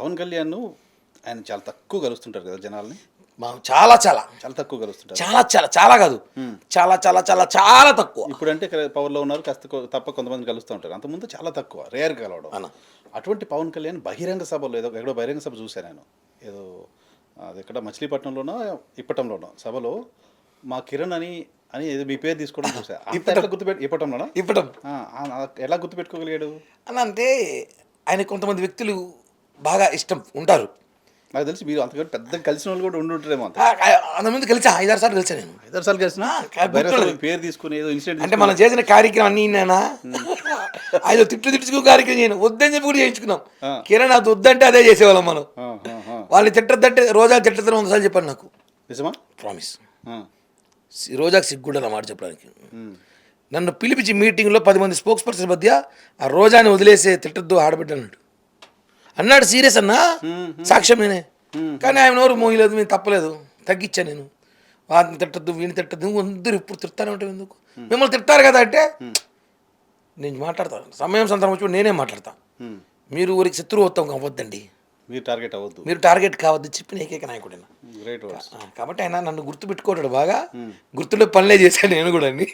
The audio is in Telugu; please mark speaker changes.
Speaker 1: పవన్ కళ్యాణ్ ఆయన చాలా తక్కువ కలుస్తుంటారు కదా జనాల్ని.
Speaker 2: చాలా చాలా
Speaker 1: చాలా తక్కువ కలుస్తుంటారు.
Speaker 2: చాలా చాలా చాలా కాదు, చాలా చాలా చాలా చాలా తక్కువ.
Speaker 1: ఇప్పుడంటే పవర్లో ఉన్నారు, కాస్త తప్ప కొంతమంది కలుస్తూ ఉంటారు. అంతకుముందు చాలా తక్కువ, రేర్ కలవడం.
Speaker 2: అన్న
Speaker 1: అటువంటి పవన్ కళ్యాణ్ బహిరంగ సభలో ఎక్కడో బహిరంగ సభ చూశాను నేను. ఏదో అది ఎక్కడ మచిలీపట్నంలోనో ఇప్పటంలోనో సభలో మా కిరణ్ అని అని ఏదో మీ పేరు తీసుకోవడం చూసా. ఇప్పటంలోనా?
Speaker 2: ఇప్పటం
Speaker 1: ఎలా గుర్తుపెట్టుకోగలిగాడు
Speaker 2: అన్న అంటే ఆయన కొంతమంది వ్యక్తులు బాగా ఇష్టం ఉంటారు.
Speaker 1: నాకు తెలిసి మీరు అంతకంటే పెద్ద కలిసిన వాళ్ళు కూడా ఉండుంటారేమో.
Speaker 2: అంతమంది కలిసా 5-6 సార్లు కలిసా నేను.
Speaker 1: 5-6 సార్లు కలిసిన పేరు తీసుకుని ఏదో ఇన్సిడెంట్
Speaker 2: అంటే మనం చేసిన కార్యక్రమం అన్నీ నేనా ఆయన తిట్టుకో కార్యక్రమం చేయను వద్దని చెప్పి కూడా చేయించుకున్నాం. కిరణ్ అది వద్దంటే అదే చేసేవాళ్ళం మనం. వాళ్ళని తిట్టద్దంటే రోజా తిట్టదని 100 సార్లు చెప్పాను నాకు.
Speaker 1: నిజమా?
Speaker 2: ప్రామిస్. రోజాకి సిగ్గుండ మాట చెప్పడానికి. నన్ను పిలిపించి మీటింగ్లో 10 మంది స్పోక్స్ పర్సన్ మధ్య ఆ రోజాని వదిలేసే తిట్టద్దు ఆడబిడ్డ అన్నాడు. సీరియస్ అన్నా, సాక్ష్యం నేనే. కానీ ఆయన ఎవరు మోయలేదు, మేము తప్పలేదు, తగ్గించాను నేను. వాటిని తిట్టద్దు వీడిని తిట్టద్దు, అందరూ ఇప్పుడు తిడతానే ఉంటాం ఎందుకు, మిమ్మల్ని తిడతారు కదా అంటే నేను మాట్లాడతాను. సమయం సందర్భం వచ్చి నేనే మాట్లాడతా. మీరు ఊరికి శత్రువు అవుతాం కావద్దండి, మీరు టార్గెట్ కావద్దు చెప్పిన ఏకైక నాయకుడైనా. కాబట్టి ఆయన నన్ను గుర్తుపెట్టుకోవటాడు బాగా. గుర్తుండే పనులే చేశాను నేను కూడా అన్ని.